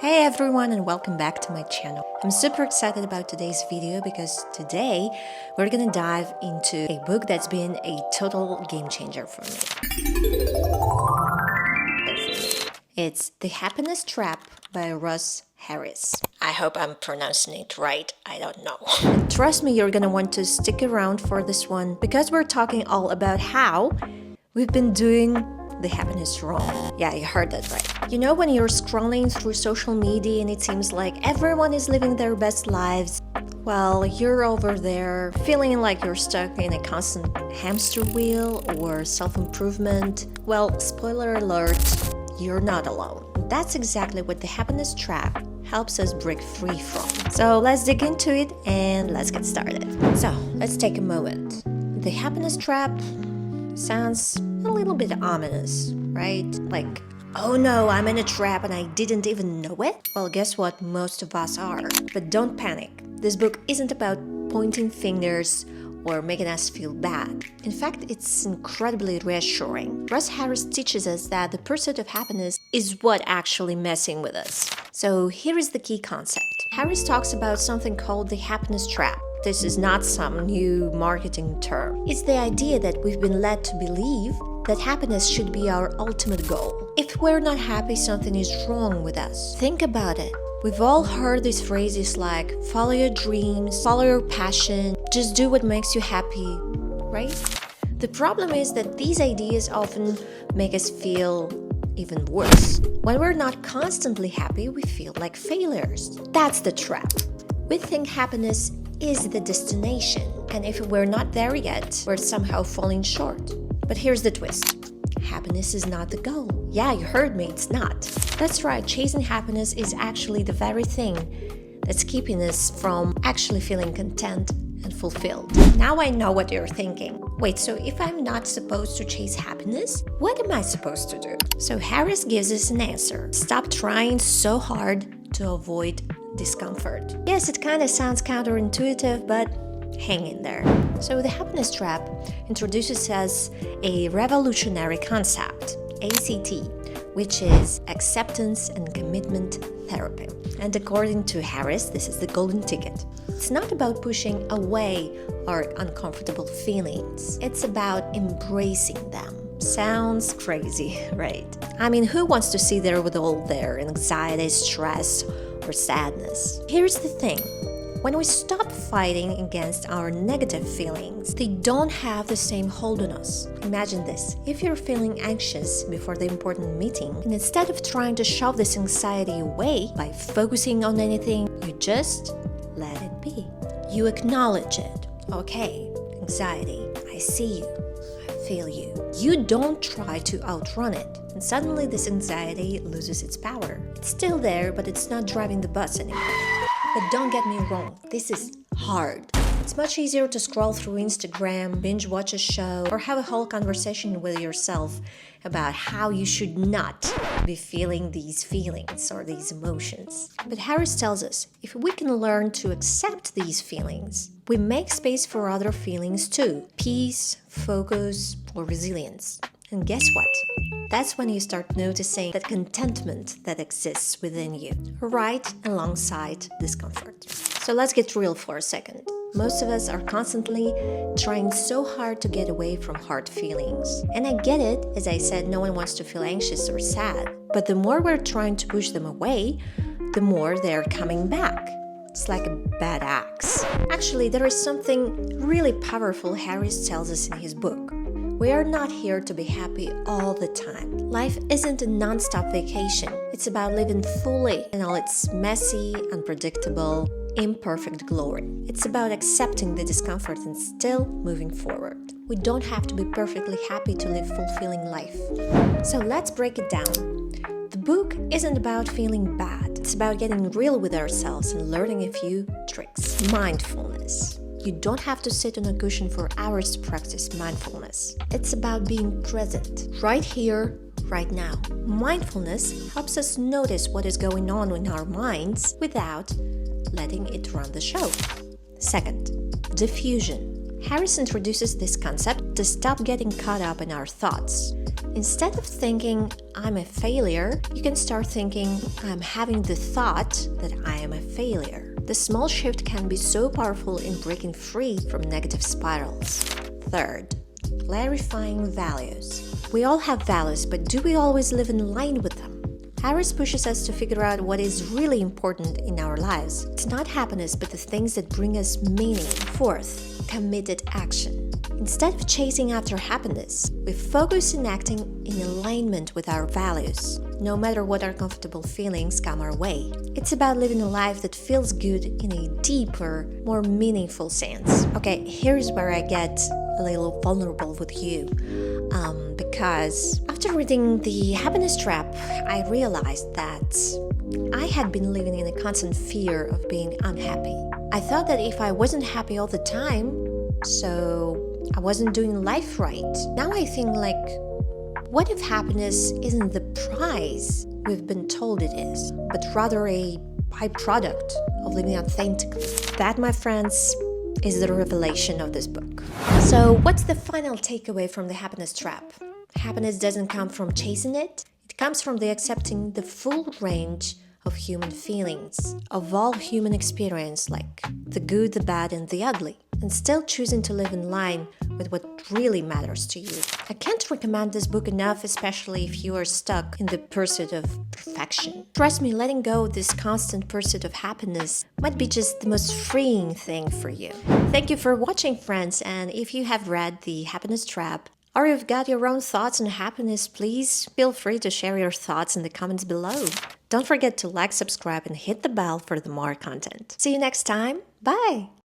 Hey everyone and welcome back to my channel. I'm super excited about today's video because today we're gonna dive into a book that's been a total game changer for me. It's The Happiness Trap by Russ Harris. I hope I'm pronouncing it right, I don't know. And trust me, you're gonna want to stick around for this one because we're talking all about how we've been doing the happiness wrong. Yeah, you heard that right. You know when you're scrolling through social media and it seems like everyone is living their best lives? Well, you're over there feeling like you're stuck in a constant hamster wheel or self-improvement. Well, spoiler alert, you're not alone. That's exactly what the happiness trap helps us break free from. So let's dig into it and let's get started. So let's take a moment. The happiness trap sounds a little bit ominous, right? Like, oh no, I'm in a trap and I didn't even know it? Well, guess what? Most of us are. But don't panic. This book isn't about pointing fingers or making us feel bad. In fact, it's incredibly reassuring. Russ Harris teaches us that the pursuit of happiness is what actually messing with us. So here is the key concept. Harris talks about something called the happiness trap. This is not some new marketing term. It's the idea that we've been led to believe that happiness should be our ultimate goal. If we're not happy, something is wrong with us. Think about it. We've all heard these phrases like, follow your dreams, follow your passion, just do what makes you happy, right? The problem is that these ideas often make us feel even worse. When we're not constantly happy, we feel like failures. That's the trap. We think happiness is the destination, and if we're not there yet, we're somehow falling short. But here's the twist. Happiness is not the goal. Yeah, you heard me, it's not. That's right, chasing happiness is actually the very thing that's keeping us from actually feeling content and fulfilled. Now I know what you're thinking. Wait, so if I'm not supposed to chase happiness, what am I supposed to do? So Harris gives us an answer. Stop trying so hard to avoid discomfort. Yes, it kind of sounds counterintuitive, but hang in there. So the happiness trap introduces us a revolutionary concept, ACT, which is acceptance and commitment therapy. And according to Harris, this is the golden ticket. It's not about pushing away our uncomfortable feelings. It's about embracing them. Sounds crazy, right? I mean, who wants to sit there with all their anxiety, stress, or sadness? Here's the thing. When we stop fighting against our negative feelings, they don't have the same hold on us. Imagine this. If you're feeling anxious before the important meeting, and instead of trying to shove this anxiety away by focusing on anything, you just let it be. You acknowledge it. Okay, anxiety, I see you. I feel you. You don't try to outrun it. And suddenly this anxiety loses its power. It's still there, but it's not driving the bus anymore. But don't get me wrong, this is hard. It's much easier to scroll through Instagram, binge watch a show, or have a whole conversation with yourself about how you should not be feeling these feelings or these emotions. But Harris tells us, if we can learn to accept these feelings, we make space for other feelings too. Peace, focus, or resilience. And guess what? That's when you start noticing that contentment that exists within you, right alongside discomfort. So let's get real for a second. Most of us are constantly trying so hard to get away from hard feelings. And I get it, as I said, no one wants to feel anxious or sad. But the more we're trying to push them away, the more they're coming back. It's like a bad axe. Actually, there is something really powerful Harris tells us in his book. We are not here to be happy all the time. Life isn't a non-stop vacation. It's about living fully in all its messy, unpredictable, imperfect glory. It's about accepting the discomfort and still moving forward. We don't have to be perfectly happy to live fulfilling life. So let's break it down. The book isn't about feeling bad. It's about getting real with ourselves and learning a few tricks. Mindfulness. You don't have to sit on a cushion for hours to practice mindfulness. It's about being present, right here, right now. Mindfulness helps us notice what is going on in our minds without letting it run the show. Second, diffusion. Harris introduces this concept to stop getting caught up in our thoughts. Instead of thinking, I'm a failure, you can start thinking, I'm having the thought that I am a failure. The small shift can be so powerful in breaking free from negative spirals. Third, clarifying values. We all have values, but do we always live in line with them? Harris pushes us to figure out what is really important in our lives. It's not happiness, but the things that bring us meaning. Fourth, committed action. Instead of chasing after happiness, we focus on acting in alignment with our values, no matter what uncomfortable feelings come our way. It's about living a life that feels good in a deeper, more meaningful sense. Okay, here's where I get a little vulnerable with you. Because after reading The Happiness Trap, I realized that I had been living in a constant fear of being unhappy. I thought that if I wasn't happy all the time, so I wasn't doing life right. Now I think what if happiness isn't the prize we've been told it is, but rather a byproduct of living authentically? That, my friends, is the revelation of this book. So what's the final takeaway from The Happiness Trap? Happiness doesn't come from chasing it. It comes from accepting the full range of human feelings, of all human experience, like the good, the bad, and the ugly, and still choosing to live in line with what really matters to you. I can't recommend this book enough, especially if you are stuck in the pursuit of perfection. Trust me, letting go of this constant pursuit of happiness might be just the most freeing thing for you. Thank you for watching, friends, and if you have read The Happiness Trap, or you've got your own thoughts on happiness, please feel free to share your thoughts in the comments below. Don't forget to like, subscribe, and hit the bell for the more content. See you next time. Bye!